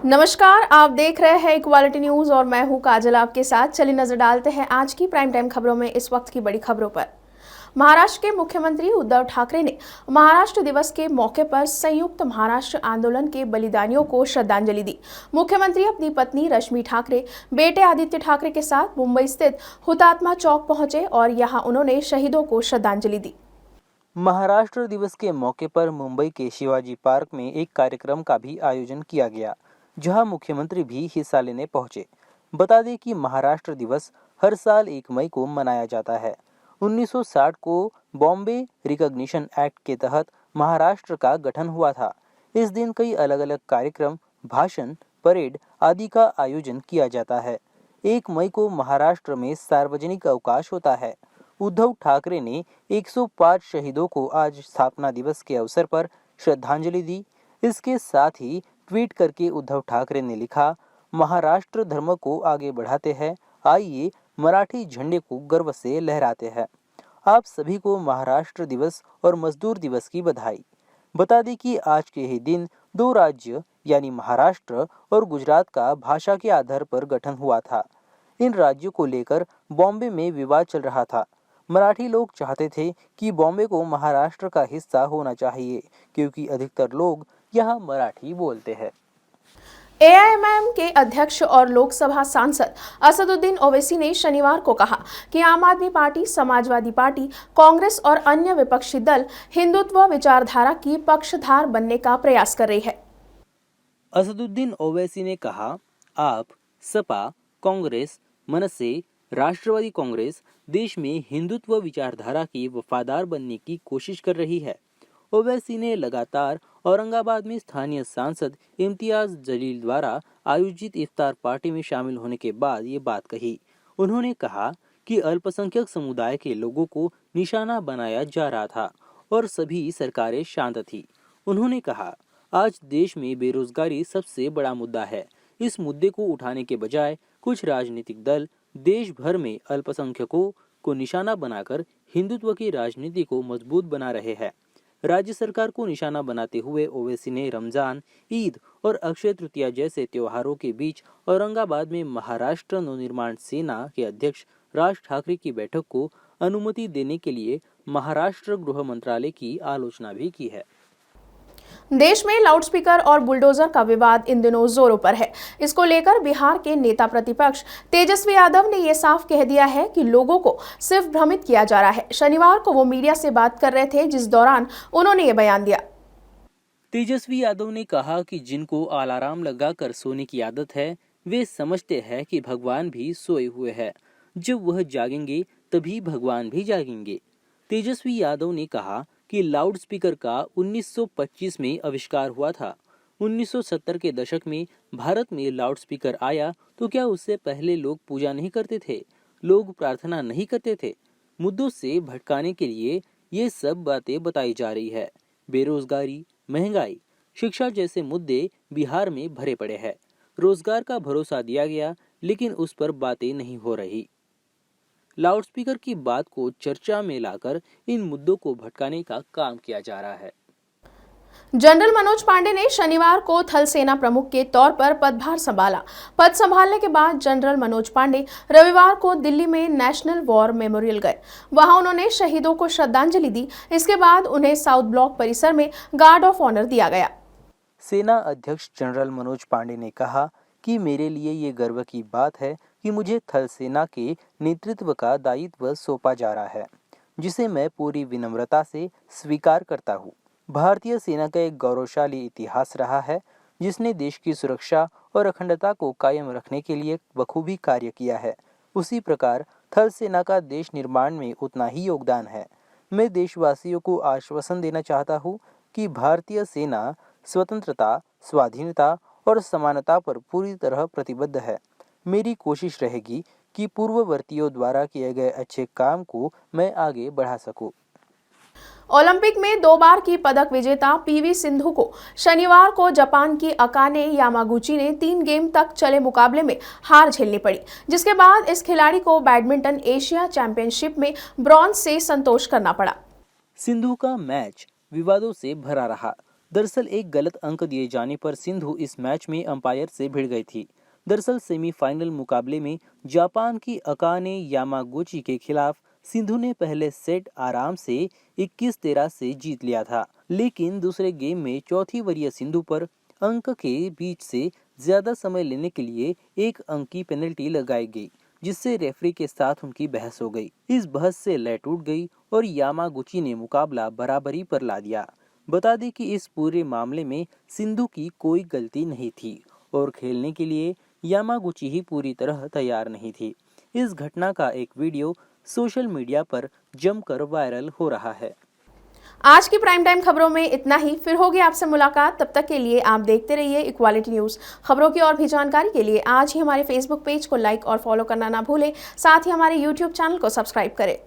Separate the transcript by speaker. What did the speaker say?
Speaker 1: नमस्कार, आप देख रहे हैं इक्वालिटी न्यूज और मैं हूं काजल आपके साथ। चलिए नजर डालते हैं आज की प्राइम टाइम खबरों में इस वक्त की बड़ी खबरों पर। महाराष्ट्र के मुख्यमंत्री उद्धव ठाकरे ने महाराष्ट्र दिवस के मौके पर संयुक्त महाराष्ट्र आंदोलन के बलिदानियों को श्रद्धांजलि दी। मुख्यमंत्री अपनी पत्नी रश्मि ठाकरे, बेटे आदित्य ठाकरे के साथ मुंबई स्थित हुतात्मा चौक पहुंचे और यहां उन्होंने शहीदों को श्रद्धांजलि दी।
Speaker 2: महाराष्ट्र दिवस के मौके पर मुंबई के शिवाजी पार्क में एक कार्यक्रम का भी आयोजन किया गया, जहां मुख्यमंत्री भी हिस्सा लेने पहुंचे। बता दें कि महाराष्ट्र दिवस हर साल 1 मई को मनाया जाता है। 1960 को बॉम्बे रिकॉग्निशन एक्ट के तहत महाराष्ट्र का गठन हुआ था। इस दिन कई अलग अलग कार्यक्रम, भाषण, परेड आदि का आयोजन किया जाता है। 1 मई को महाराष्ट्र में सार्वजनिक अवकाश होता है। उद्धव ठाकरे ने 105 शहीदों को आज स्थापना दिवस के अवसर पर श्रद्धांजलि दी। इसके साथ ही ट्वीट करके उद्धव ठाकरे ने लिखा, महाराष्ट्र धर्म को आगे बढ़ाते हैं, आइए मराठी झंडे को गर्व से लहराते हैं। आप सभी को महाराष्ट्र दिवस और मजदूर दिवस की बधाई। बता दें कि आज के ही दिन 2 राज्य यानी महाराष्ट्र और गुजरात का भाषा के आधार पर गठन हुआ था। इन राज्यों को लेकर बॉम्बे में विवाद चल रहा था। मराठी लोग चाहते थे कि बॉम्बे को महाराष्ट्र का हिस्सा होना चाहिए, क्योंकि अधिकतर लोग यहाँ मराठी बोलते हैं।
Speaker 1: एआईएमआईएम के अध्यक्ष और लोकसभा सांसद असदुद्दीन ओवैसी ने शनिवार को कहा कि आम आदमी पार्टी, समाजवादी पार्टी, कांग्रेस और अन्य विपक्षी दल हिंदुत्व विचारधारा की पक्षधार बनने का प्रयास कर रही है।
Speaker 2: असदुद्दीन ओवैसी ने कहा, आप, सपा, कांग्रेस, मनसे, राष्ट्रवादी कांग्रेस देश में हिंदुत्व विचारधारा की वफादार बनने की कोशिश कर रही है। ओवैसी ने लगातार औरंगाबाद में स्थानीय सांसद इम्तियाज जलील द्वारा आयोजित इफ्तार पार्टी में शामिल होने के बाद ये बात कही। उन्होंने कहा कि अल्पसंख्यक समुदाय के लोगों को निशाना बनाया जा रहा था और सभी सरकारें शांत थी। उन्होंने कहा, आज देश में बेरोजगारी सबसे बड़ा मुद्दा है। इस मुद्दे को उठाने के बजाय कुछ राजनीतिक दल देश भर में अल्पसंख्यकों को निशाना बनाकर हिंदुत्व की राजनीति को मजबूत बना रहे हैं। राज्य सरकार को निशाना बनाते हुए ओवैसी ने रमजान, ईद और अक्षय तृतीया जैसे त्योहारों के बीच औरंगाबाद में महाराष्ट्र नवनिर्माण सेना के अध्यक्ष राज ठाकरे की बैठक को अनुमति देने के लिए महाराष्ट्र गृह मंत्रालय की आलोचना भी की है।
Speaker 1: देश में लाउडस्पीकर और बुलडोजर का विवाद इन दिनों जोरों पर है। इसको लेकर बिहार के नेता प्रतिपक्ष तेजस्वी यादव ने यह साफ कह दिया है कि लोगों को सिर्फ भ्रमित किया जा रहा है। शनिवार को वो मीडिया से बात कर रहे थे, जिस दौरान उन्होंने ये बयान दिया।
Speaker 2: तेजस्वी यादव ने कहा कि जिनको अलार्म लगाकर सोने की आदत है, वे समझते हैं कि भगवान भी सोए हुए हैं। जब वह जागेंगे तभी भगवान भी जागेंगे। तेजस्वी यादव ने कहा कि लाउडस्पीकर का 1925 में आविष्कार हुआ था। 1970 के दशक में भारत में लाउडस्पीकर आया तो क्या उससे पहले लोग पूजा नहीं करते थे, लोग प्रार्थना नहीं करते थे? मुद्दों से भटकाने के लिए ये सब बातें बताई जा रही है। बेरोजगारी, महंगाई, शिक्षा जैसे मुद्दे बिहार में भरे पड़े हैं। रोजगार का भरोसा दिया गया, लेकिन उस पर बातें नहीं हो रही। लाउडस्पीकर की बात को चर्चा में लाकर इन मुद्दों को भटकाने का काम किया जा रहा है।
Speaker 1: जनरल मनोज पांडे ने शनिवार को थल सेना प्रमुख के तौर पर पदभार संभाला। पद संभालने के बाद जनरल मनोज पांडे रविवार को दिल्ली में नेशनल वॉर मेमोरियल गए। वहां उन्होंने शहीदों को श्रद्धांजलि दी। इसके बाद उन्हें साउथ ब्लॉक परिसर में गार्ड ऑफ ऑनर दिया गया।
Speaker 2: सेना अध्यक्ष जनरल मनोज पांडे ने कहा कि मेरे लिए ये गर्व की बात है कि मुझे थल सेना के नेतृत्व का दायित्व सौंपा जा रहा है, जिसे मैं पूरी विनम्रता से स्वीकार करता हूँ। भारतीय सेना का एक गौरवशाली इतिहास रहा है, जिसने देश की सुरक्षा और अखंडता को कायम रखने के लिए बखूबी कार्य किया है। उसी प्रकार थल सेना का देश निर्माण में उतना ही योगदान है। मैं देशवासियों को आश्वासन देना चाहता हूँ कि भारतीय सेना स्वतंत्रता, स्वाधीनता और समानता पर पूरी तरह प्रतिबद्ध है। मेरी कोशिश रहेगी कि पूर्ववर्तियों द्वारा किए गए अच्छे काम को मैं आगे बढ़ा सकूं।
Speaker 1: ओलंपिक में 2 बार की पदक विजेता पीवी सिंधु को शनिवार को जापान की अकाने यामागुची ने 3 गेम तक चले मुकाबले में हार झेलनी पड़ी, जिसके बाद इस खिलाड़ी को बैडमिंटन एशिया चैंपियनशिप में ब्रॉन्ज से संतोष करना पड़ा।
Speaker 2: सिंधु का मैच विवादों से भरा रहा। दरअसल एक गलत अंक दिए जाने पर सिंधु इस मैच में अंपायर से भिड़ गई थी। दरअसल सेमीफाइनल मुकाबले में जापान की अकाने यामागुची के खिलाफ सिंधु ने पहले सेट आराम से 21-13 से जीत लिया था, लेकिन दूसरे गेम में चौथी वरीय सिंधु पर अंक के बीच से ज्यादा समय लेने के लिए एक अंक की पेनल्टी लगाई गई, जिससे रेफरी के साथ उनकी बहस हो गई। इस बहस से लय टूट गई और यामागुची ने मुकाबला बराबरी पर ला दिया। बता दें कि इस पूरे मामले में सिंधु की कोई गलती नहीं थी और खेलने के लिए यामागुची ही पूरी तरह तैयार नहीं थी। इस घटना का एक वीडियो सोशल मीडिया पर जमकर वायरल हो रहा है।
Speaker 1: आज की प्राइम टाइम खबरों में इतना ही। फिर होगी आपसे मुलाकात, तब तक के लिए आप देखते रहिए इक्वालिटी न्यूज़। खबरों की और भी जानकारी के लिए आज ही हमारे फेसबुक पेज को लाइक और फॉलो करना ना भूलें। साथ ही हमारे यूट्यूब चैनल को सब्सक्राइब करें।